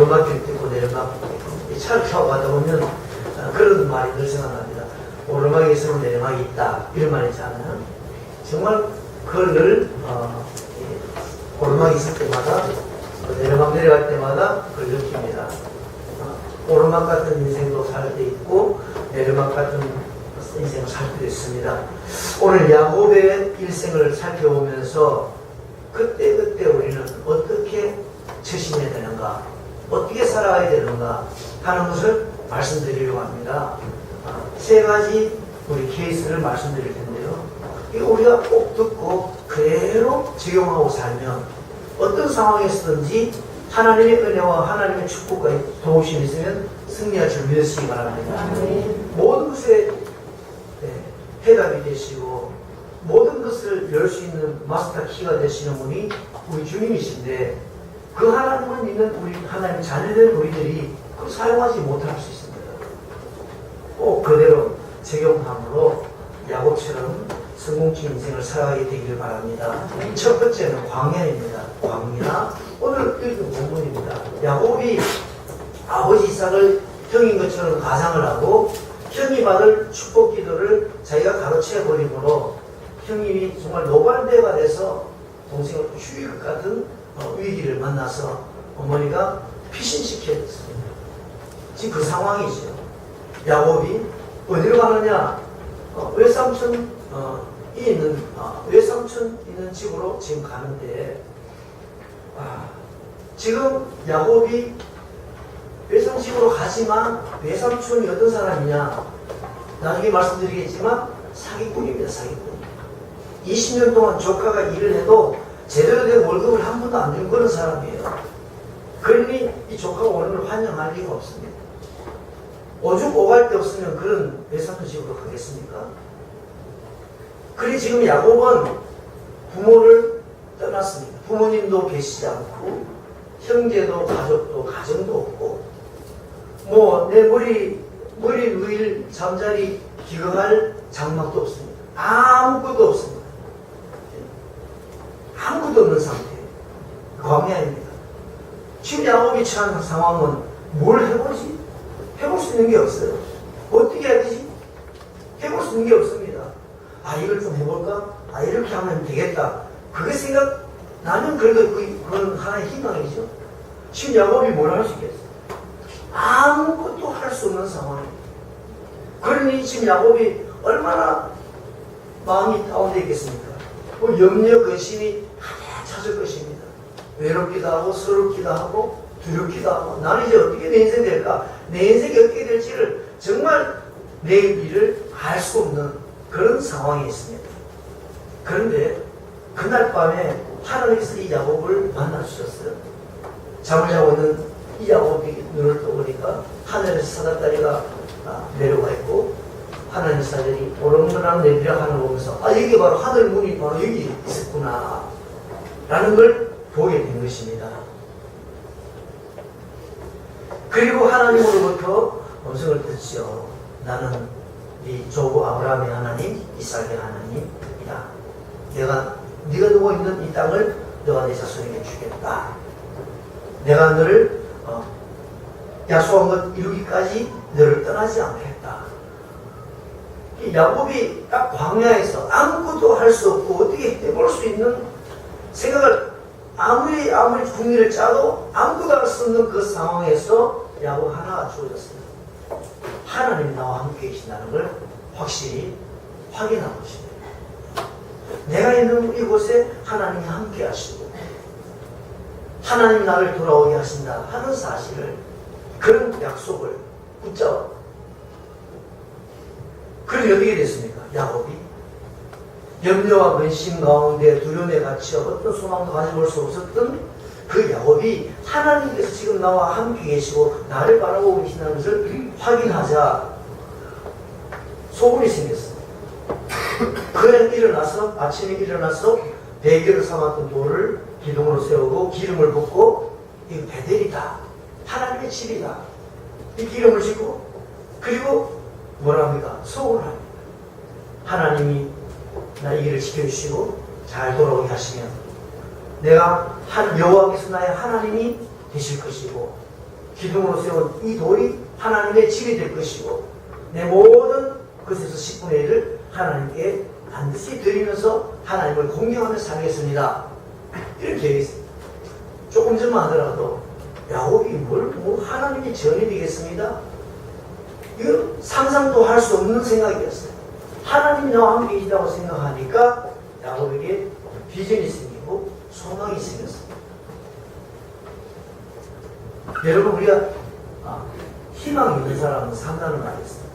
오르막길 있고 내리막 있고 차를 타고 가다 보면 그런 말이 늘 생각납니다. 오르막에 있으면 내리막이 있다 이런 말이 있잖아요. 정말 그걸 늘 오르막이 있을 때마다 내리막 내려갈 때마다 그걸 느낍니다. 오르막 같은 인생도 살 때 있고 내리막 같은 인생을 살 때도 있습니다. 오늘 야곱의 일생을 살펴보면서 그때 우리는 어떻게 처신해야 되는가, 어떻게 살아가야 되는가 하는 것을 말씀드리려고 합니다. 세 가지 우리 케이스를 말씀드릴 텐데요. 이거 우리가 꼭 듣고 그대로 적용하고 살면 어떤 상황에서든지 하나님의 은혜와 하나님의 축복과 도우심이 있으면 승리할 줄 믿으시기 바랍니다. 모든 것에 해답이 되시고 모든 것을 열 수 있는 마스터 키가 되시는 분이 우리 주님이신데 그 하나님을 믿는 우리 하나님의 자녀된 우리들이 그걸 사용하지 못할 수 있습니다. 꼭 그대로 적용함으로 야곱처럼 성공적인 인생을 살아가게 되기를 바랍니다. 첫 번째는 광야입니다. 광야. 오늘 읽은 본문입니다. 야곱이 아버지 이삭을 형인 것처럼 가상을 하고 형이 받을 축복 기도를 자기가 가로채 버림으로 형님이 정말 노발대가 돼서 동생을 죽일 것 같은 위기를 만나서 어머니가 피신시켰습니다. 지금 그 상황이죠. 야곱이 어디로 가느냐? 외삼촌 있는 집으로 지금 가는데 지금 야곱이 외삼집으로 가지만 외삼촌이 어떤 사람이냐? 나중에 말씀드리겠지만 사기꾼입니다. 사기꾼. 20년 동안 조카가 일을 해도 제대로 된 월급을 한 번도 안 준 그런 사람이에요. 그러니 이 조카가 오는 걸 환영할 리가 없습니다. 오죽 오갈 데 없으면 그런 외삼촌 집으로 가겠습니까? 그리 지금 야곱은 부모를 떠났습니다. 부모님도 계시지 않고 형제도 가족도 가정도 없고 내 머리 위를 잠자리 기거할 장막도 없습니다. 아무것도 없습니다. 아무것도 없는 상태예요. 광야입니다. 지금 야곱이 처한 상황은 뭘 해보지? 해볼 수 있는 게 없어요. 어떻게 해야 되지? 해볼 수 있는 게 없습니다. 이걸 좀 해볼까? 이렇게 하면 되겠다. 그게 나는 그래도 그건 하나의 희망이죠. 지금 야곱이 뭘 할 수 있겠어요? 아무것도 할 수 없는 상황입니다. 그러니 지금 야곱이 얼마나 마음이 다운되어 있겠습니까? 염려, 근심이 찾을 것입니다. 외롭기도 하고 서럽기도 하고 두렵기도 하고 나는 이제 어떻게 내 인생이 될까? 내 인생이 어떻게 될지를 정말 내일 일을 알 수 없는 그런 상황이 있습니다. 그런데 그날 밤에 하나님께서 이 야곱을 만나주셨어요. 잠을 자고 있는 이 야곱이 눈을 떠보니까 하늘에서 사닥다리가 내려가 있고 하나님의 사자들이 오렁오렁 내리라 하는 걸 보면서 여기 바로 하늘 문이 바로 여기 있었구나 라는 걸 보게 된 것입니다. 그리고 하나님으로부터 음성을 듣죠. 나는 네 조부 아브라함의 하나님, 이삭의 하나님이다. 네가 누워 있는 이 땅을 너가 내 자손에게 주겠다. 내가 너를 약속한 것 이루기까지 너를 떠나지 않겠다. 야곱이 딱 광야에서 아무것도 할 수 없고 어떻게 해볼 수 있는 생각을 아무리 궁리를 짜도 아무것도 할 수 없는 그 상황에서 야곱 하나가 주어졌습니다. 하나님이 나와 함께 계신다는 걸 확실히 확인한 것입니다. 내가 있는 이곳에 하나님이 함께 하시고 하나님 나를 돌아오게 하신다 하는 사실을 그런 약속을 붙잡아. 그럼 어떻게 됐습니까? 야곱이 염려와 근심 가운데 두려움에 갇혀 어떤 소망도 가져볼 수 없었던 그 야곱이 하나님께서 지금 나와 함께 계시고 나를 바라보고 계신다는 것을 확인하자 소문이 생겼습니다. 그는 일어나서 아침에 일어나서 베개를 삼았던 돌을 기둥으로 세우고 기름을 붓고 이거 베델이다. 하나님의 집이다. 이 기름을 짓고 그리고 뭐라 합니까? 소원을 합니다. 하나님이 나 이 일을 지켜주시고 잘 돌아오게 하시면 내가 여호와께서 나의 하나님이 되실 것이고 기둥으로 세운 이 돌이 하나님의 집이 될 것이고 내 모든 것에서 10분의 1을 하나님께 반드시 드리면서 하나님을 공경하며 살겠습니다. 이렇게 되어 있습니다. 조금 전만 하더라도 야곱이 뭐 하나님이 전이 되겠습니다. 이건 상상도 할 수 없는 생각이었어요. 하나님이 나와 함께 계시다고 생각하니까 야곱에게 비전이 생기고 소망이 생겼습니다. 여러분 우리가 희망이 있는 사람은 산다는 말이 있습니다.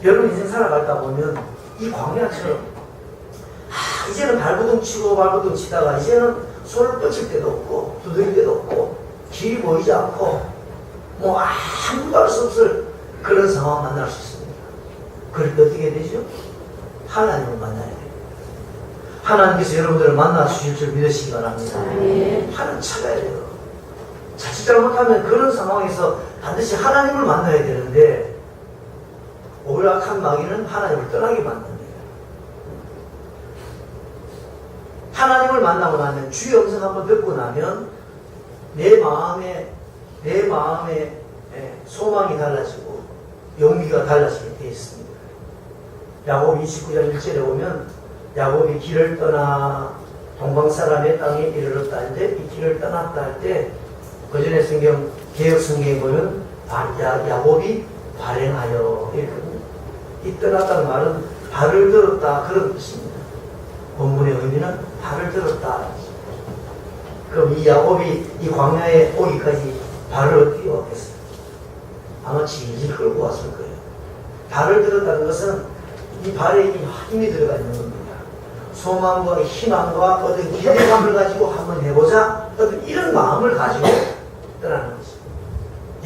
여러분 인생 살아가다 보면 이 광야처럼 이제는 발버둥 치고 발버둥 치다가 이제는 손을 뻗칠 때도 없고 두드릴 때도 없고 길이 보이지 않고 뭐 아무도 알 수 없을 그런 상황 만날 수 있습니다. 그럴 때 어떻게 되죠? 하나님을 만나야 돼요. 하나님께서 여러분들을 만나 주실 줄 믿으시기 바랍니다. 하나님 찾아야 돼요. 자칫 잘못하면 그런 상황에서 반드시 하나님을 만나야 되는데 오히려 악한 마귀는 하나님을 떠나게 만듭니다. 하나님을 만나고 나면 주의 음성 한번 듣고 나면 내 마음에 소망이 달라지고 용기가 달라지게 되어 있습니다. 야곱 29장 1절에 보면 야곱이 길을 떠나 동방사람의 땅에 이르렀다 할 때 이 길을 떠났다 할 때 그 전에 성경 개혁 성경에 보면 야곱이 발행하여 이랬거든요. 이 떠났다는 말은 발을 들었다 그런 뜻입니다. 본문의 의미는 발을 들었다. 그럼 이 야곱이 이 광야에 오기까지 발을 어떻게 왔겠어요? 아마 질질 끌고 왔을 거예요. 발을 들었다는 것은 이 발에 힘이 들어가 있는 겁니다. 소망과 희망과 어떤 기대감을 가지고 한번 해보자 어떤 이런 마음을 가지고 떠나는 거죠.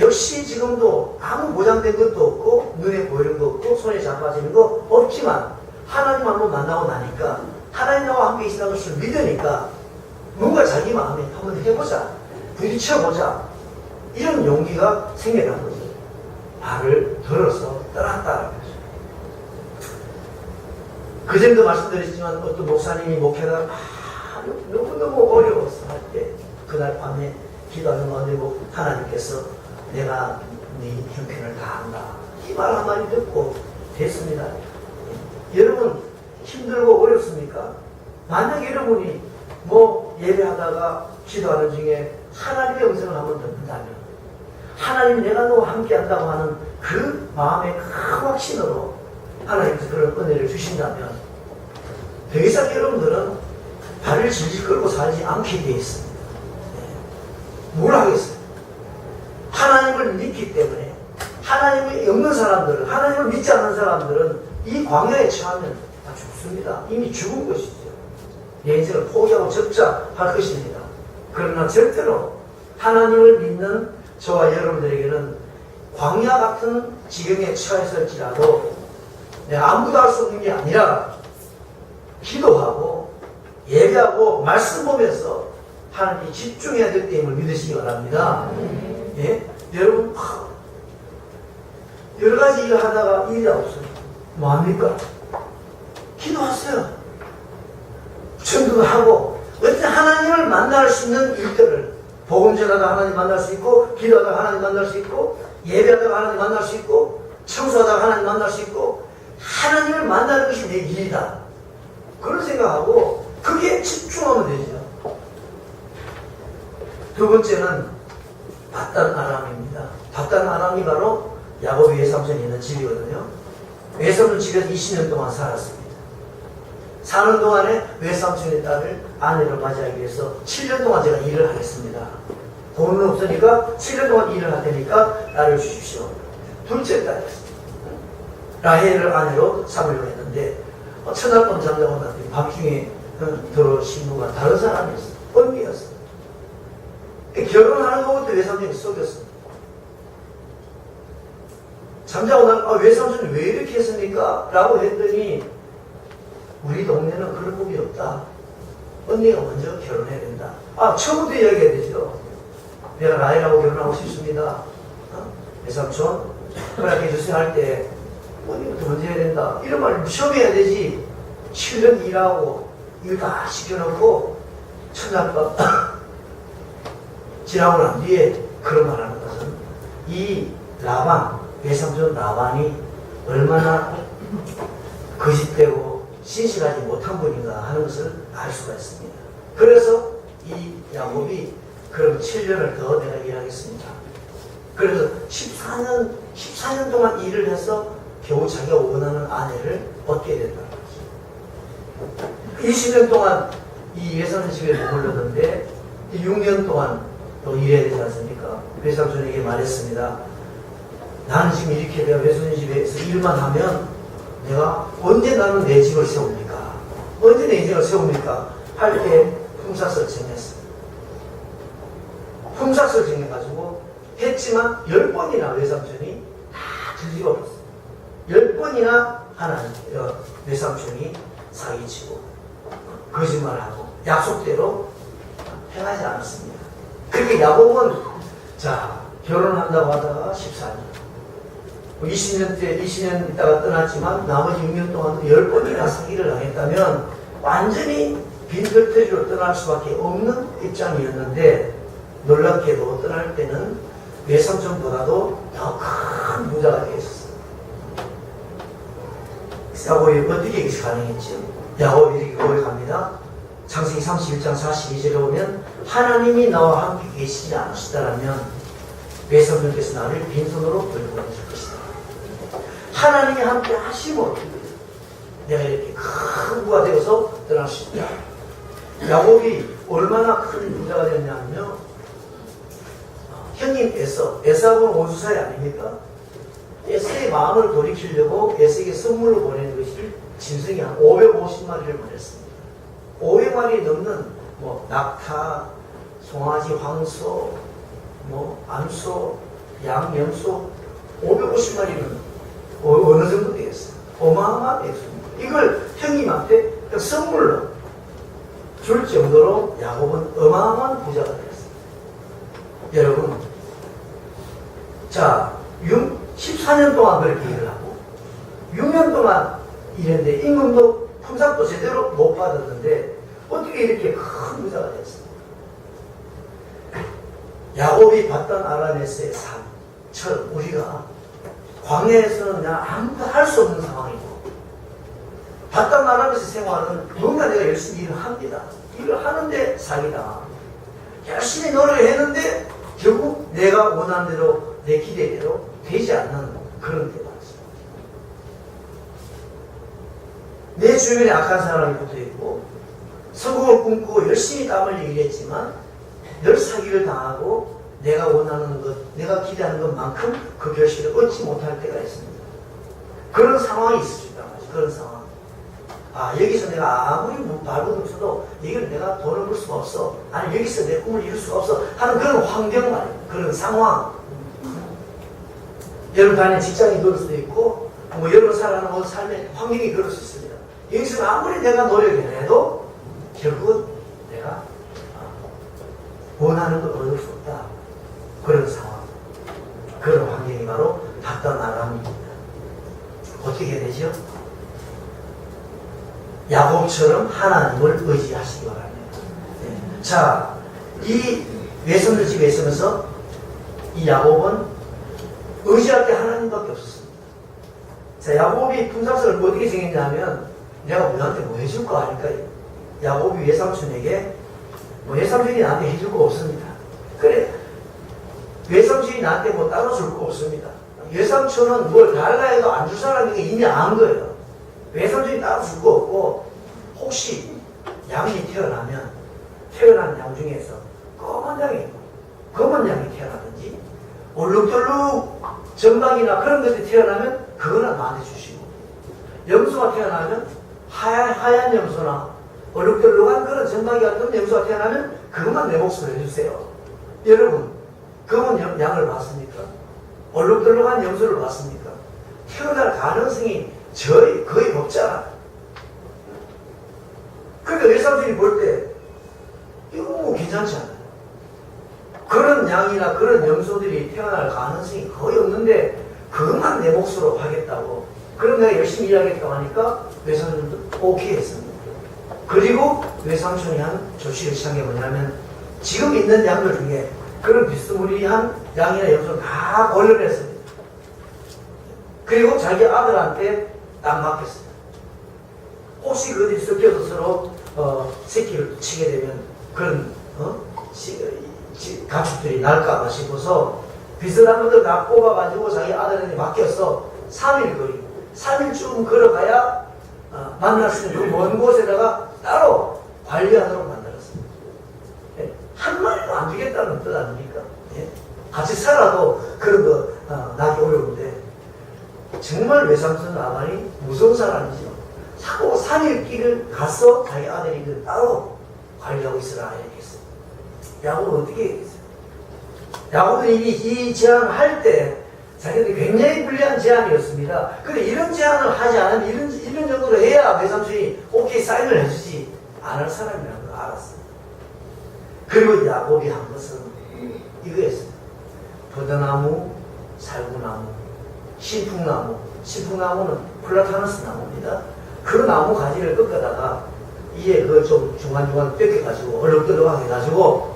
역시 지금도 아무 보장된 것도 없고 눈에 보이는 거 없고 손에 잡아지는 거 없지만 하나님 한번 만나고 나니까 하나님 나와 함께 계시다는 것을 믿으니까 뭔가 자기 마음에 한번 해보자 부딪혀보자 이런 용기가 생겨난 거죠. 발을 들어서 떠났다는 거죠. 그전에도 말씀드렸지만 어떤 목사님이 목회가 너무너무 어려웠어 할 때 그날 밤에 기도하는 가운데 하나님께서 내가 네 형편을 다 안다 이 말 한마디 듣고 됐습니다. 여러분 힘들고 어렵습니까? 만약 여러분이 뭐 예배하다가 기도하는 중에 하나님의 음성을 한번 듣는다면 하나님이 내가 너와 함께 한다고 하는 그 마음의 큰 확신으로 하나님께서 그런 은혜를 주신다면 더 이상 여러분들은 발을 질질 끌고 살지 않게 되어 있습니다. 뭘 하겠어요? 하나님을 믿기 때문에 하나님이 없는 사람들은 하나님을 믿지 않는 사람들은 이 광야에 처하면 다 죽습니다. 이미 죽은 것이죠. 내 인생을 포기하고 접자 할 것입니다. 그러나 절대로 하나님을 믿는 저와 여러분들에게는 광야 같은 지경에 처했을지라도 내가 아무도 알 수 없는 게 아니라 기도하고 예배하고 말씀 보면서 하나님께 집중해야 될 때임을 믿으시기 바랍니다. 예? 여러분 여러 가지 일을 하다가 일이 없어요. 뭐합니까? 기도하세요. 전도도 하고 어떤 하나님을 만날 수 있는 일들을 복음 전하다가 하나님 만날 수 있고 기도하다가 하나님 만날 수 있고 예배하다가 하나님 만날 수 있고 청소하다가 하나님 만날 수 있고 하나님을 만나는 것이 내 일이다. 그런 생각하고 그게 집중하면 되죠. 두 번째는 밧단 아람입니다. 밧단 아람이 바로 야곱의 외삼촌이 있는 집이거든요. 외삼촌 집에서 20년 동안 살았습니다. 사는 동안에 외삼촌의 딸을 아내로 맞이하기 위해서 7년 동안 제가 일을 하겠습니다. 돈은 없으니까 7년 동안 일을 할 테니까 나를 주십시오. 둘째 딸이었습니다. 라헬을 아내로 삼으려고 했는데 첫날밤 잠자고 났더니 밤중에 들어오신 분과 다른 사람이었어요. 언니였어요. 결혼하는 것부터 외삼촌이 속였습니다. 잠자고 나면 외삼촌이 왜 이렇게 했습니까? 라고 했더니 우리 동네는 그런 법이 없다. 언니가 먼저 결혼해야 된다. 처음부터 이야기해야 되죠. 내가 라헬하고 결혼하고 싶습니다. 외삼촌 허락해 주세요 할 때 언니부터 먼저 해야 된다. 이런 말을 무시해야 되지. 7년 일하고 일 다 시켜놓고 첫날밤 지나고 난 뒤에 그런 말 하는 것은 이 라반, 외삼촌 라반이 얼마나 거짓되고 신실하지 못한 분인가 하는 것을 알 수가 있습니다. 그래서 이 야곱이 그럼 7년을 더 내가 일하겠습니다. 그래서 14년 동안 일을 해서 겨우 자기가 원하는 아내를 얻게 된다는 거죠. 20년 동안 이 외삼촌 집에 머물렀는데 6년 동안 또 일해야 되지 않습니까? 외삼촌에게 말했습니다. 나는 지금 이렇게 내가 외삼촌 집에서 일만 하면 내가 언제 나는 내 집을 세웁니까? 언제 내 인생을 세웁니까? 할 때 품삯을 정했어요. 품삯을 정해가지고 했지만 10번이나 외삼촌이 다 뒤집어봤어요. 10번이나 외삼촌이 사기치고 거짓말하고 약속대로 행하지 않았습니다. 그렇게 야곱은 결혼한다고 하다가 14년 20년 있다가 떠났지만 나머지 6년 동안도 10번이나 사기를 당했다면 완전히 빈털터리로 떠날 수밖에 없는 입장이었는데 놀랍게도 떠날 때는 외삼촌보다도 더 큰 부자가 되었어요. 야곱이 어떻게 이것이 가능했죠? 야곱이 이렇게 고백합니다. 창세기 31장 42절에 보면 하나님이 나와 함께 계시지 않으시다라면 외삼촌께서 나를 빈손으로 돌고 보내실 것이다. 하나님이 함께 하시면 내가 이렇게 큰 부가 되어서 떠날 수 있다. 야곱이 얼마나 큰 부자가 되었냐면요. 형님 에사우는 원수사이 아닙니까? 에사의 마음을 돌이키려고 에사에게 선물로 보내는 것이 짐승이 한 550마리를 보냈습니다. 500마리 넘는 낙타, 송아지, 황소, 암소, 양, 염소 550마리는 어느 정도 되겠어요? 어마어마한 액수입니다. 이걸 형님한테 선물로 줄 정도로 야곱은 어마어마한 부자가 되었어요. 여러분, 14년 동안 그렇게 일을 하고 6년 동안 일했는데 임금도 품삯도 제대로 못 받았는데 어떻게 이렇게 큰 부자가 됐습니까? 야곱이 봤던 아라메스의 삶처럼 우리가 광야에서는 그냥 아무것도 할 수 없는 상황이고 봤던 아라메스 생활은 뭔가 내가 열심히 일을 합니다. 일을 하는데 사기다. 열심히 노력을 했는데 결국 내가 원하는 대로 내 기대대로 되지 않는 그런 때가 있습니다. 내 주변에 악한 사람이 붙어있고 성공을 꿈꾸고 열심히 땀 흘리고 일했지만 늘 사기를 당하고 내가 원하는 것, 내가 기대하는 것만큼 그 결실을 얻지 못할 때가 있습니다. 그런 상황이 있을 수 있단 말이죠. 그런 상황. 여기서 내가 아무리 발버둥 없어도 이걸 내가 돈을 벌 수가 없어. 아니 여기서 내 꿈을 이룰 수가 없어 하는 그런 환경 말이에요. 그런 상황. 여러분 다니는 직장이 그럴 수도 있고 여러분 살아가는 모든 삶의 환경이 그럴 수 있습니다. 여기서 아무리 내가 노력을 해도 결국은 내가 원하는 걸 얻을 수 없다. 그런 상황. 그런 환경이 바로 바단 아람입니다. 어떻게 되죠? 야곱처럼 하나님을 의지하시기 바랍니다. 이 외손들 집에 있으면서 이 야곱은 의지할 때 하나님밖에 없었습니다. 야곱이 품삯을 어떻게 생겼냐면 내가 너한테 뭐 해줄까 하니까 야곱이 외삼촌에게 외삼촌이 나한테 해줄 거 없습니다. 그래, 외삼촌이 나한테 따로 줄 거 없습니다. 외삼촌은 뭘 달라 해도 안 줄 사람이 이미 안 거예요. 외삼촌이 따로 줄 거 없고 혹시 양이 태어난 양 중에서 검은 양이 태어나든지 얼룩덜룩 전방이나 그런 것이 태어나면 그거는 나한테 주시고 염소가 태어나면 하얀 염소나 얼룩덜룩한 그런 전방이 같은 염소가 태어나면 그것만 내 몫으로 해주세요. 여러분 검은 양을 봤습니까? 얼룩덜룩한 염소를 봤습니까? 태어날 가능성이 거의 없잖아. 그러니까 외삼촌이 볼 때 이거 괜찮지 않아요. 그런 양이나 그런 염소들이 태어날 가능성이 거의 없는데 그것만 내 몫으로 하겠다고 그럼 내가 열심히 일하겠다고 하니까 외삼촌도 오케이 했습니다. 그리고 외삼촌이 한 조치를 취한 게 뭐냐면 지금 있는 양들 중에 그런 비스무리한 양이나 염소를 다 걸러냈습니다. 그리고 자기 아들한테 딱 맡겼습니다. 혹시 어디 섞여서 서로 새끼를 치게 되면 그런 가축들이 날까봐 싶어서 비슷한 것들 다 뽑아가지고 자기 아들한테 맡겨서 3일 거리, 3일쯤 걸어가야 만날 수 있는 그 먼 곳에다가 따로 관리하도록 만들었습니다. 예? 한 마리도 안 주겠다는 뜻 아닙니까? 예? 같이 살아도 그런 거 나기 어려운데 정말 외삼촌 나만이 무서운 사람이죠. 자꾸 3일 길을 가서 자기 아들이 그 따로 관리하고 있으라 이렇게 했어요. 야곱은 어떻게 했겠어요? 야곱은 이 제안을 할 때 자기들이 굉장히 불리한 제안이었습니다. 근데 이런 제안을 하지 않으면 이런 정도로 해야 외삼촌이 오케이 사인을 해주지 않을 사람이라는 걸 알았어요. 그리고 야곱이 한 것은 이거였어요. 버드나무, 살구나무, 신풍나무. 신풍나무는 플라타너스 나무입니다. 그 나무 가지를 꺾어다가 이에 그 좀 중간중간 뺏겨가지고 얼룩덜룩하게 해가지고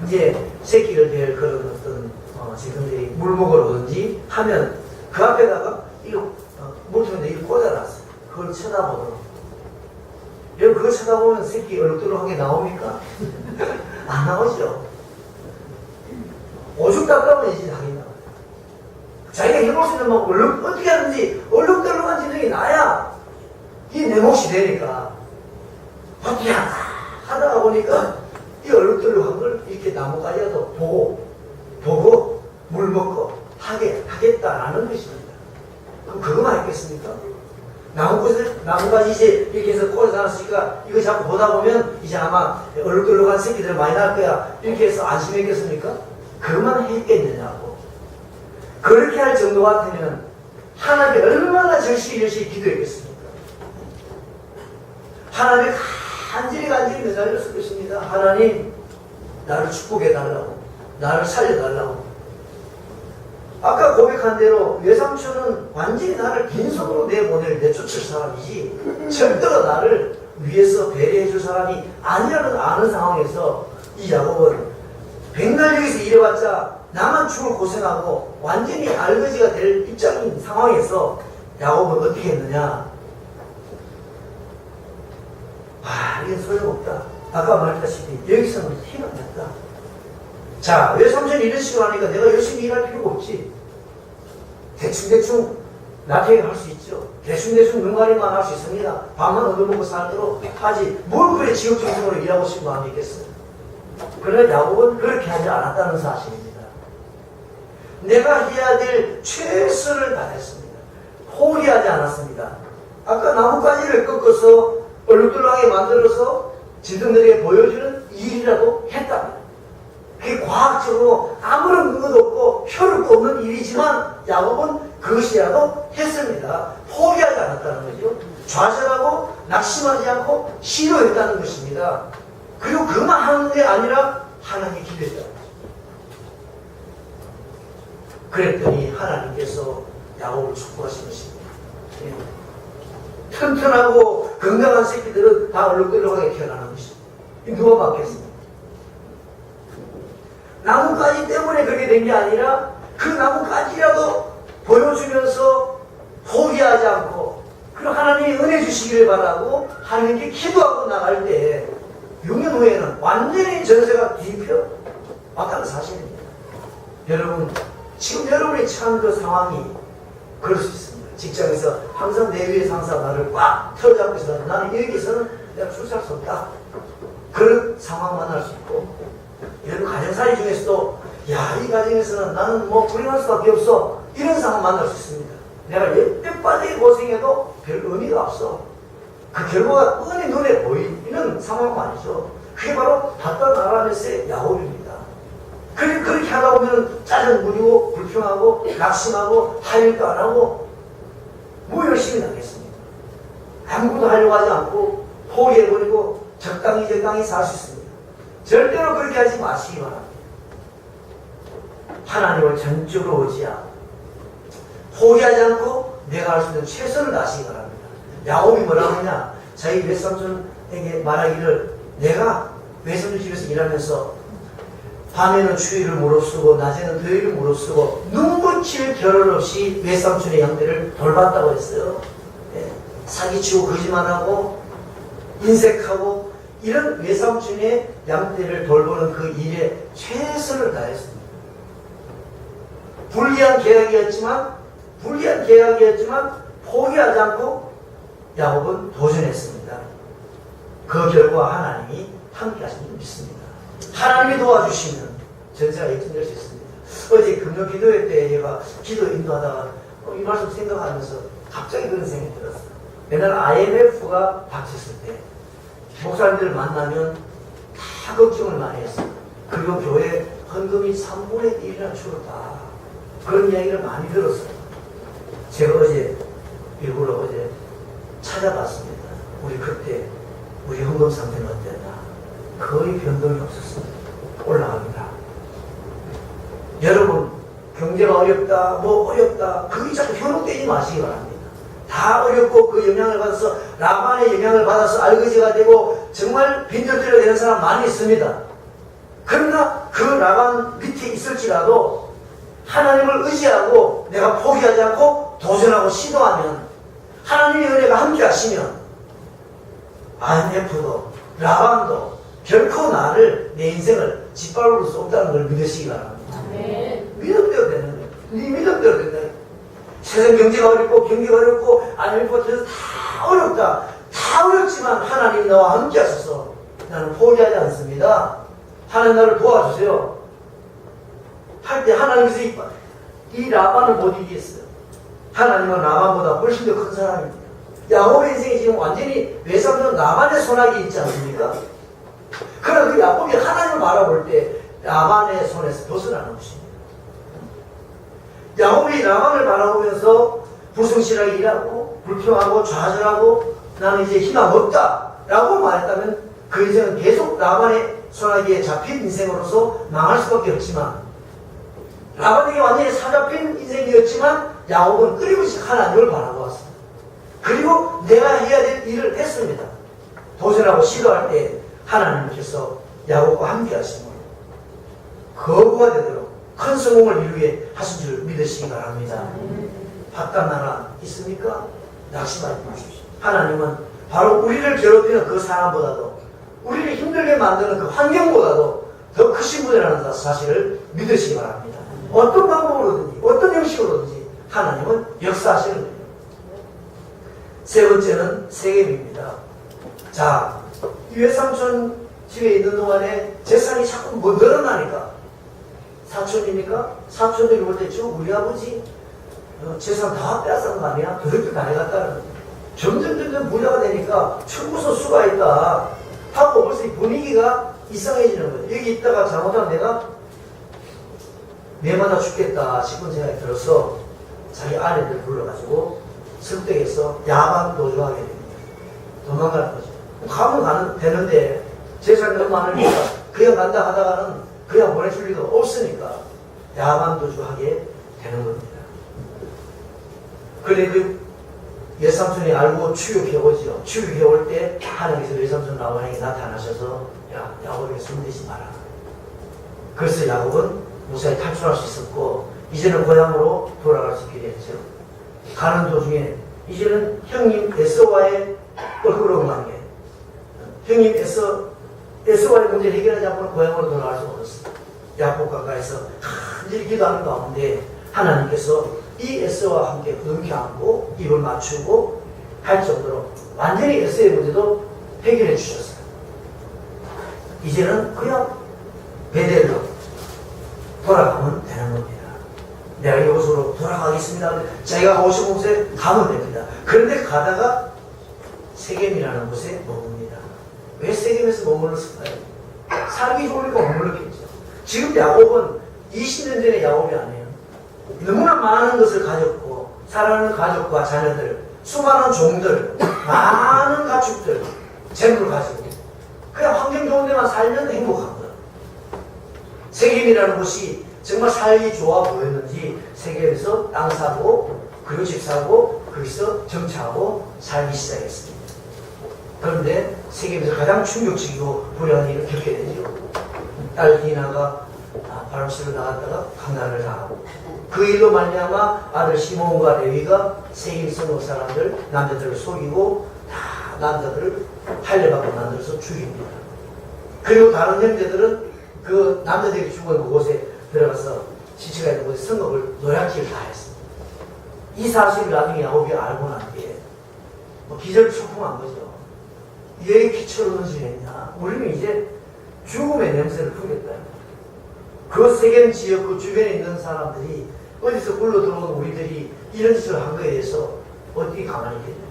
이제 새끼를 댈 그런 어떤 지금들이 물 먹으러 오든지 하면 그 앞에다가 이거 물통인데 이거 꽂아놨어요. 그걸 쳐다보도록. 여러분 그걸 쳐다보면 새끼 얼룩덜룩하게 나옵니까? 안 나오죠. 오죽 답답한지 당연히 나와요. 자기가 해볼 수 있는 방법 어떻게 하든지 얼룩덜룩한 지능이 나야 이게 내 몫이 되니까 어떻게 하다가 보니까 이 얼룩덜룩한 걸 이렇게 나무가지라도 보고 물 먹고 하겠다라는 것입니다. 그럼 그거만 했겠습니까? 나무가지 이제 이렇게 해서 꽂아 놨으니까 이거 자꾸 보다 보면 이제 아마 얼룩덜룩한 새끼들 많이 날 거야 이렇게 해서 안심했겠습니까? 그것만 했겠느냐고. 그렇게 할 정도 같으면 하나님이 얼마나 열심히 기도했겠습니까? 하나님이 간절히 매달렸을 것입니다. 하나님 나를 축복해달라고, 나를 살려달라고. 아까 고백한 대로 외삼촌은 완전히 나를 빈손으로 내쫓을 사람이지 절대로 나를 위해서 배려해줄 사람이 아니라는 아는 상황에서 이 야곱은 백날 여기서 일해봤자 나만 죽을 고생하고 완전히 알거지가 될 입장인 상황에서 야곱은 어떻게 했느냐? 이건 소용없다. 아까 말했다시피 여기서는 티가 났다. 자, 외삼촌이 이런 식으로 하니까 내가 열심히 일할 필요가 없지. 대충 나태하게 할 수 있죠. 대충 눈가리만 할 수 있습니다. 밥만 얻어먹고 살도록 하지. 뭘 그래 지역정성으로 일하고 싶은 마음이 있겠어요. 그러나 야곱은 그렇게 하지 않았다는 사실입니다. 내가 해야 될 최선을 다했습니다. 포기하지 않았습니다. 아까 나뭇가지를 꺾어서 얼룩덜룩하게 만들어서 지들에게 보여주는 일이라도 했답니다. 그게 과학적으로 아무런 근거도 없고 효력도 없는 일이지만 야곱은 그것이라도 했습니다. 포기하지 않았다는 거죠. 좌절하고 낙심하지 않고 시도했다는 것입니다. 그리고 그만 하는 게 아니라 하나님께 기도했다는 거죠. 그랬더니 하나님께서 야곱을 축복하신 것입니다. 튼튼하고 건강한 새끼들은 다 얼룩덜룩하게 태어나는 것입니다. 누가 맞겠습니까? 나뭇가지 때문에 그렇게 된 게 아니라 그 나뭇가지라도 보여주면서 포기하지 않고 그리고 하나님이 은혜 주시기를 바라고 하나님께 기도하고 나갈 때 6년 후에는 완전히 전세가 뒤집혀 왔다는 사실입니다. 여러분 지금 여러분이 처한 그 상황이 그럴 수 있습니다. 직장에서 항상 내 위에 상사가 나를 꽉 털어잡고 있어. 나는 여기서는 내가 출세할 수 없다. 그런 상황 만날 수 있고 여러분 가정살이 중에서도 이 가정에서는 나는 불행할 수밖에 없어. 이런 상황 만날 수 있습니다. 내가 몇백 빠지게 고생해도 별 의미가 없어. 그 결과가 뻔히 눈에 보이는 상황 말이죠. 그게 바로 바단 아람에서의 야곱입니다. 그렇게 하다 보면 짜증 부리고 불평하고 낙심하고 할 일도 안 하고 열심히 하겠습니까? 아무것도 하려고 하지 않고 포기해버리고 적당히 살 수 있습니다. 절대로 그렇게 하지 마시기 바랍니다. 하나님을 전적으로 의지하고 포기하지 않고 내가 할 수 있는 최선을 다하시기 바랍니다. 야곱이 뭐라고 하냐? 자기 외삼촌에게 말하기를 내가 외삼촌 집에서 일하면서 밤에는 추위를 무릅쓰고 낮에는 더위를 무릅쓰고 눈붙일 겨를 없이 외삼촌의 양떼를 돌봤다고 했어요. 예, 사기치고 거짓말하고 인색하고 이런 외삼촌의 양떼를 돌보는 그 일에 최선을 다했습니다. 불리한 계약이었지만 포기하지 않고 야곱은 도전했습니다. 그 결과 하나님이 함께 하신 줄 믿습니다. 하나님이 도와주시면 전세가 역전될 수 있습니다. 어제 금요 기도회 때 제가 기도 인도하다가 이 말씀 생각하면서 갑자기 그런 생각이 들었어요. 옛날 IMF가 닥쳤을 때 목사님들을 만나면 다 걱정을 많이 했어요. 그리고 교회 헌금이 3분의 1이나 줄었다. 그런 이야기를 많이 들었어요. 제가 일부러 어제 찾아봤습니다. 우리 그때 우리 헌금 상태는 어땠나? 거의 변동이 없었습니다. 올라갑니다. 여러분 경제가 어렵다, 뭐 어렵다, 그게 자꾸 현혹되지 마시기 바랍니다. 다 어렵고 그 영향을 받아서 라반의 영향을 받아서 알거지가 되고 정말 빈절들이 되는 사람 많이 있습니다. 그러나 그 라반 밑에 있을지라도 하나님을 의지하고 내가 포기하지 않고 도전하고 시도하면 하나님의 은혜가 함께 하시면 IMF도 라반도 결코 나를 내 인생을 짓밟을 수 없다는 걸 믿으시기 바랍니다. 믿음대로 되는 거예요. 네 믿음대로 된다. 세상 경제가 어렵고 경기가 어렵고 IMF가 터져서 다 어렵다. 다 어렵지만 하나님 나와 함께 하셔서 나는 포기하지 않습니다. 하나님 나를 도와주세요. 할 때 하나님께서 이 라반을 못 이기겠어요. 하나님은 라반보다 훨씬 더 큰 사람입니다. 야곱의 인생이 지금 완전히 외삼촌 라반의 손아귀에 있지 않습니까? 그러나 그 야곱이 하나님을 바라볼 때 라반의 손에서 벗어나는 것입니다. 야곱이 라반을 바라보면서 불성실하게 일하고 불평하고 좌절하고 나는 이제 희망 없다 라고 말했다면 그 인생은 계속 라반의 손아귀에 잡힌 인생으로서 망할 수밖에 없지만 라반에게 완전히 사잡힌 인생이었지만 야곱은 끊임없이 하나님을 바라보았습니다. 그리고 내가 해야 될 일을 했습니다. 도전하고 시도할 때 하나님께서 야곱과 함께 하심으로 거부가 되도록 큰 성공을 이루게 하신 줄 믿으시기 바랍니다. 바깥나라 있습니까? 낙심하지 마십시오. 하나님은 바로 우리를 괴롭히는 그 사람보다도 우리를 힘들게 만드는 그 환경보다도 더 크신 분이라는 사실을 믿으시기 바랍니다. 어떤 방법으로든지 어떤 형식으로든지 하나님은 역사하시는 거예요. 세 번째는 세겜입니다. 자, 외삼촌 집에 있는 동안에 재산이 자꾸 뭐 늘어나니까 사촌이니까 사촌들이 볼 때 우리 아버지 재산 다 빼앗은 거 아니야? 그렇게 다 해갔다는 점점 부자가 되니까 청구서 수가 있다 하고 벌써 이 분위기가 이상해지는 거예요. 여기 있다가 잘못하면 내가 매마다 죽겠다 싶은 생각이 들어서 자기 아내들 불러가지고 설득해서 야반 도주하게 됩니다. 도망가는 거죠. 가면 되는데 재산이 너무 많으니까 그냥 간다 하다가는 그냥 보내줄 리가 없으니까 야반 도주하게 되는 겁니다. 그런데 외삼촌이 알고 추격해오죠. 추격해올 때 하나님께서 외삼촌 라반에게 나타나셔서 야, 야곱에게 손대지 마라. 그래서 야곱은 무사히 탈출할 수 있었고 이제는 고향으로 돌아갈 수 있게 됐죠. 가는 도중에 이제는 형님 에서와의 껄끄러운 관계, 형님 에서와의 문제를 해결하지 않고는 고향으로 돌아갈 수 없었어요. 야곱 가까이서 간절히 기도하는 가운데 하나님께서 이 에서와 함께 눈켜 안고 입을 맞추고 할 정도로 완전히 에서의 문제도 해결해 주셨어요. 이제는 그냥 베델로 돌아가면 되는 겁니다. 내가 이곳으로 돌아가겠습니다. 자기가 가고 싶은 곳에 가면 됩니다. 그런데 가다가 세겜이라는 곳에 머뭅니다. 왜 세겜에서 머물렀을까요? 살기 좋으니까 머물렀겠죠. 지금 야곱은 20년 전의 야곱이 아니에요. 너무나 많은 것을 가졌고 사랑하는 가족과 자녀들, 수많은 종들, 많은 가축들, 재물을 가지고 그냥 환경 좋은 데만 살면 행복한 거예요. 세겜이라는 곳이 정말 살기 좋아 보였는지 세겜에서 땅 사고 그리고 집 사고 거기서 정착하고 살기 시작했습니다. 그런데 세겜에서 가장 충격적이고 불행한 일을 겪게 되죠. 딸 디나가 바람시로 나갔다가 강난을 당하고 그 일로 말미암아 아들 시몬과 레위가 세계 성읍 사람들 남자들을 속이고 다 남자들을 할례받고 만들어서 죽입니다. 그리고 다른 형제들은 그 남자들이 죽은 그곳에 들어가서 지체가 있는 곳에 성읍을 노략질을 다 했습니다. 이 사실을 나중에 야곱이 알고 난 뒤에 기절초풍한 거죠. 왜 기초로 던지겠냐. 우리는 이제 죽음의 냄새를 풍겼다. 그 세겜 지역 그 주변에 있는 사람들이 어디서 굴러 들어온 우리들이 이런 짓을 한 거에 대해서 어떻게 가만히 있겠냐.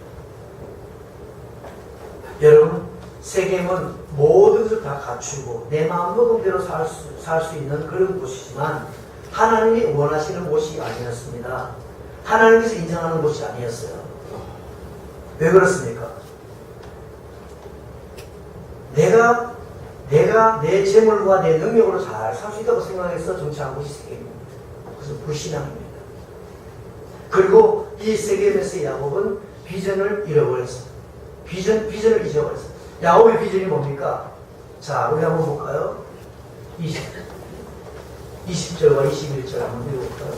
여러분, 세겜은 모든 것을 다 갖추고 내 마음먹음대로 살 수 있는 그런 곳이지만 하나님이 원하시는 곳이 아니었습니다. 하나님께서 인정하는 곳이 아니었어요. 왜 그렇습니까? 내가 내 재물과 내 능력으로 잘 살 수 있다고 생각해서 정치한 곳이 세겜입니다. 그래서 불신앙입니다. 그리고 이 세겜에서 야곱은 비전을 잃어버렸습니다. 비전을 잊어버렸어요. 야곱의 비전이 뭡니까? 자, 우리 한번 볼까요? 20절과 21절 한번 읽어볼까요?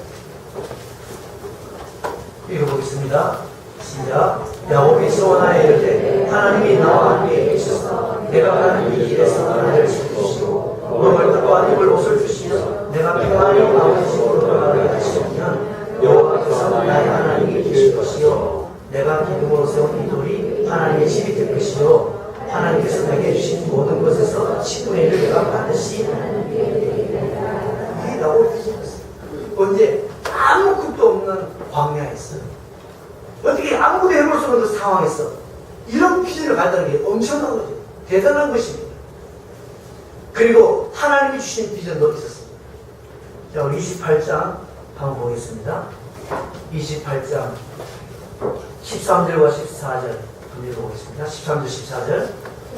읽어보겠습니다. 시작. 야곱이 소원하여 이르되 하나님이 나와 함께 계셔서 내가 가는 이 길에서 나를 지키시고 먹을 떡과 입을 옷을 주시며 내가 평안히 아버지 집으로 돌아가게 하시면 여호와께서 나의 하나님이 되실 것이요 내가 기둥으로 세운 이 돌이 하나님의 집이 될 것이요 하나님께서 내게 주신 모든 것에서 10분의 1을 내가 반드시 이게 야곱의 비전이었어요. 언제? 아무것도 없는 광야에서 어떻게 아무것도 해볼 수 없는 상황에서 이런 비전을 가진다는 게 엄청난 거죠. 대단한 것입니다. 그리고 하나님이 주신 비전도 있었습니다. 자, 우리 28장 한번 보겠습니다. 28장 13절과 14절 한번 읽어보겠습니다. 13절 14절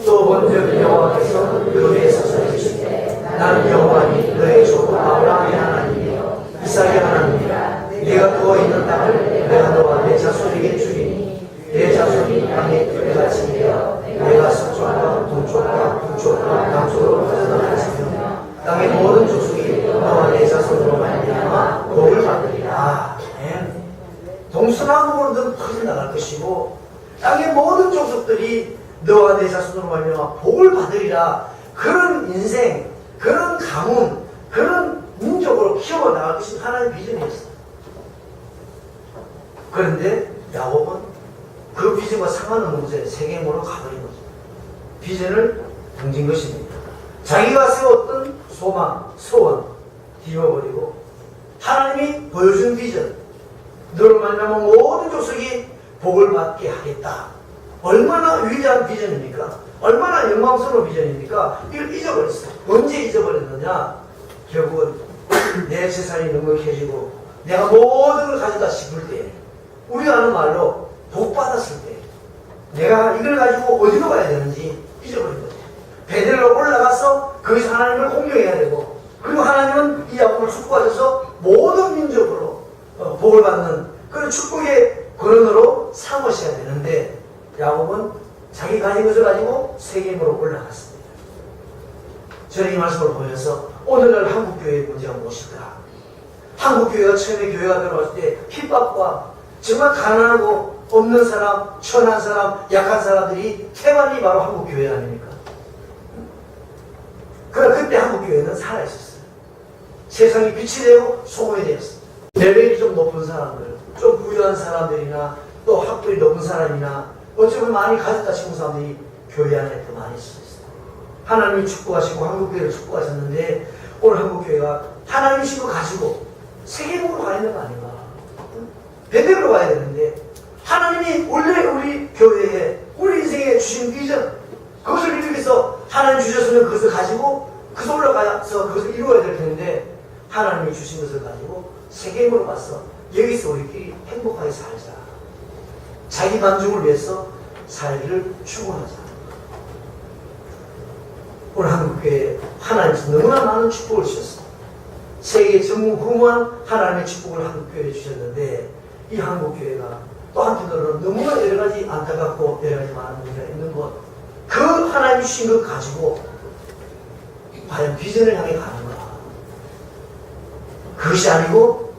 또 본즉 여호와께서 그 위에 서서 이르시되 나는 여호와니 너의 조부 아브라함의 하나님이요 이삭의 하나님이라 네가 누워 있는 땅을 내가 너와 내 자손에게 주리니 내 자손이 땅의 뜰같이 되어 내가 서쪽과 동쪽과 북쪽과 남쪽으로 퍼져나가시며 땅의 모든 족속이 너와 내 자손으로 말미암아 복을 받으리라. 동서남북으로 넌 퍼져나갈 것이고 땅의 모든 족속들이 너와 내 자손으로 말미암아 복을 받으리라. 그런 인생, 그런 가문, 그런 민족으로 키워나갈 것이 하나님의 비전이었어요. 그런데 야곱은 그 비전과 상관없는 곳에 세겜으로 가버린 거죠. 비전을 던진 것입니다. 자기가 세웠던 소망, 소원 뒤집어버리고 하나님이 보여준 비전, 너로 만나면 모든 족속이 복을 받게 하겠다. 얼마나 위대한 비전입니까? 얼마나 영광스러운 비전입니까? 이걸 잊어버렸어요. 언제 잊어버렸느냐? 결국은 내 재산이 넉넉해지고 내가 모든 걸 가졌다 싶을 때, 우리가 하는 말로 복 받았을 때 내가 이걸 가지고 어디로 가야 되는지 잊어버린 거죠. 베델로 올라가서 거기서 하나님을 공경해야 되고, 그리고 하나님은 이 야곱을 축복하셔서 모든 민족으로 복을 받는 그런 축복의 근원으로 삼으셔야 되는데 야곱은 자기 가진 것을 가지고 세겜으로 올라갔습니다. 저는 이 말씀을 보면서 오늘날 한국교회의 문제가 무엇일까? 한국교회가 처음에 교회가 들어왔을 때 핍박과 정말 가난하고 없는 사람, 천한 사람, 약한 사람들이 태반이 바로 한국교회 아닙니까? 그러나 그때 한국교회는 살아있었어요. 세상이 빛이 되고 소금이 되었어요. 레벨이 좀 높은 사람들, 좀 부유한 사람들이나 또 학벌이 높은 사람이나 어쩌면 많이 가졌다 싶은 사람들이 교회 안에 더 많이 있었어요. 하나님이 축복하시고 한국교회를 축복하셨는데 오늘 한국교회가 하나님이 주신 거 가지고 세계적으로 가야 되는 거 아닌가? 베델로 가야 되는데 하나님이 원래 우리 교회에 우리 인생에 주신 비전, 그것을 이루기 위해서 하나님 주셨으면 그것을 가지고 그것을 올라가서 그것을 이루어야 될 텐데 하나님이 주신 것을 가지고 세계로 가서 여기서 우리끼리 행복하게 살자. 자기 만족을 위해서 살기를 추구하자. 오늘 한국교회에 하나님께서 너무나 많은 축복을 주셨습니다. 세계 전무후무한 하나님의 축복을 한국교회에 주셨는데 이 한국교회가 또 한편으로는 너무나 여러 가지 안타깝고 여러 가지 많은 문제가 있는 것, 그 하나님이 주신 것 가지고 과연 비전을 향해 가는가? 그것이 아니고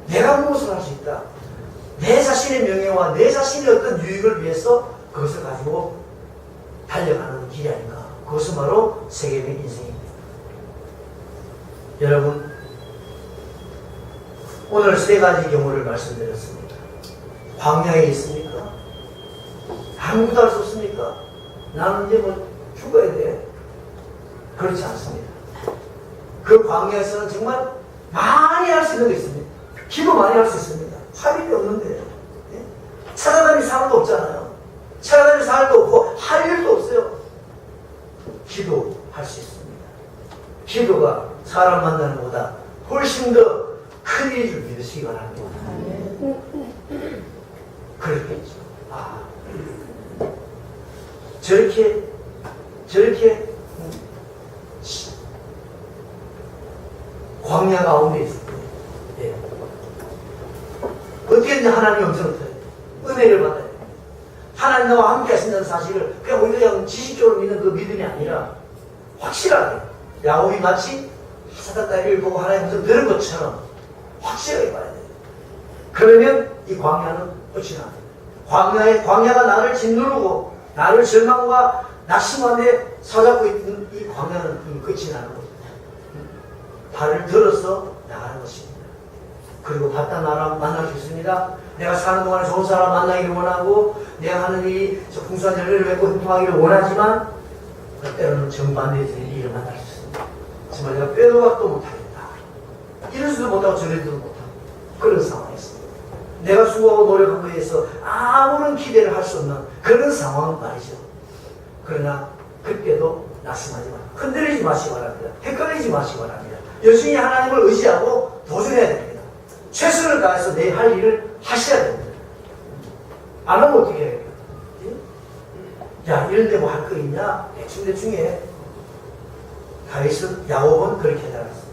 내가 무엇을 할 수 있다. 내 자신의 명예와 내 자신의 어떤 유익을 위해서 그것을 가지고 달려가는 길이 아닌가. 그것은 바로 세계의 인생입니다. 여러분, 오늘 세 가지 경우를 말씀드렸습니다. 광야에 있습니까? 아무것도 할 수 없습니까? 나는 이제 뭐 죽어야 돼. 그렇지 않습니다. 그 광야에서는 정말 많이 할 수 있는 게 있습니다. 기도 많이 할 수 있습니다. 활일이 없는데. 예? 찾아다닐 사람도 없잖아요. 찾아다닐 사람도 없고 할 일도 없어요. 기도할 수 있습니다. 기도가 사람 만나는 것보다 훨씬 더 큰 일인 줄 믿으시기 바랍니다. 그렇겠죠. 아, 저렇게 광야 가운데 있을 때, 예. 어떻게든 하나님의 음성을 들어야 돼. 은혜를 받아야 돼. 하나님 나와 함께 하신다는 사실을 그냥 우리가 그냥 지식적으로 믿는 그 믿음이 아니라 확실하게 야곱이 마치 사닥다리를 보고 하나님의 음성 들은 것처럼 확실하게 봐야 돼. 그러면 이 광야는 끝이 나. 광야가 나를 짓누르고 나를 절망과 낙심한데 사잡고 있는 이 광야는 이미 끝이 나는 거죠. 발을 들어서 나가는 것입니다. 그리고 바다 나라 만날 수 있습니다. 내가 사는 동안에 좋은 사람 만나기를 원하고 내가 하는 일이 저 풍성한 열매를 맺고 행복하기를 원하지만 때로는 정반대의 일을 만날 수 있습니다. 정말 내가 빼도 박도 못하겠다. 이럴수도 못하고 저래도 못하고 그런 상황이 있습니다. 내가 수고하고 노력한 것에 대해서 아무런 기대를 할 수 없는 그런 상황은 말이죠. 그러나 그때도 낙심하지 마. 흔들리지 마시기 바랍니다. 헷갈리지 마시기 바랍니다. 여전히 하나님을 의지하고 도전해야 됩니다. 최선을 다해서 내 할 일을 하셔야 됩니다. 안 하면 어떻게 해야 될까? 야, 이런데 뭐 할 거 있냐? 대충해. 다윗은 야곱은 그렇게 해달았습니다.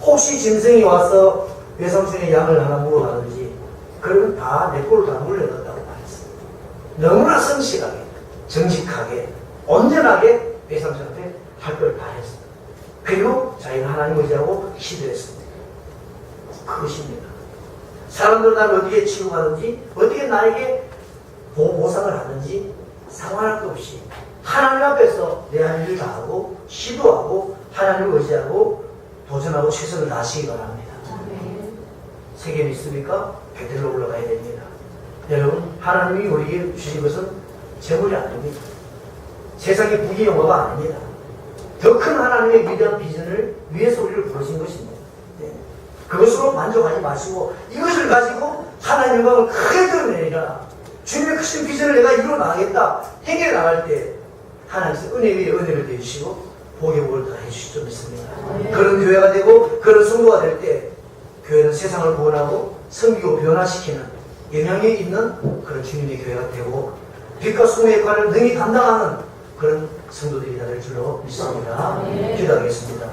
혹시 짐승이 와서 외삼촌의 양을 하나 물어가든지 그러면 다 내 꼴로 다 물려놨다고 말했습니다. 너무나 성실하게, 정직하게, 온전하게 외삼촌한테 할 걸 다 했습니다. 그리고 자기는 하나님 의지하고 기도했습니다. 그것입니다. 사람들은 나를 어디에 치유하는지, 어떻게 나에게 보상을 하는지 상관할 것 없이 하나님 앞에서 내 할 일을 다하고 시도하고 하나님을 의지하고 도전하고 최선을 다하시기 바랍니다. 세계 믿습니까? 베들로 올라가야 됩니다. 여러분, 하나님이 우리에게 주신 것은 재물이 아닙니다. 세상의 부귀영화가 아닙니다. 더 큰 하나님의 위대한 비전을 위해서 우리를 부르신 것입니다. 네. 그것으로 만족하지 마시고 이것을 가지고 하나님의 영광을 크게 드러내리라. 주님의 크신 비전을 내가 이루어 나가겠다. 행해 나갈 때 하나님께서 은혜 위에 은혜를 내주시고 복의 복을 다 해주실 줄 믿습니다. 그런 교회가 되고 그런 성도가 될 때 교회는 세상을 구원하고 섬기고 변화시키는 영향이 있는 그런 주님의 교회가 되고 빛과 소금의 역할을 능히 감당하는 그런 성도들이 다 될 줄로 믿습니다. 기도하겠습니다.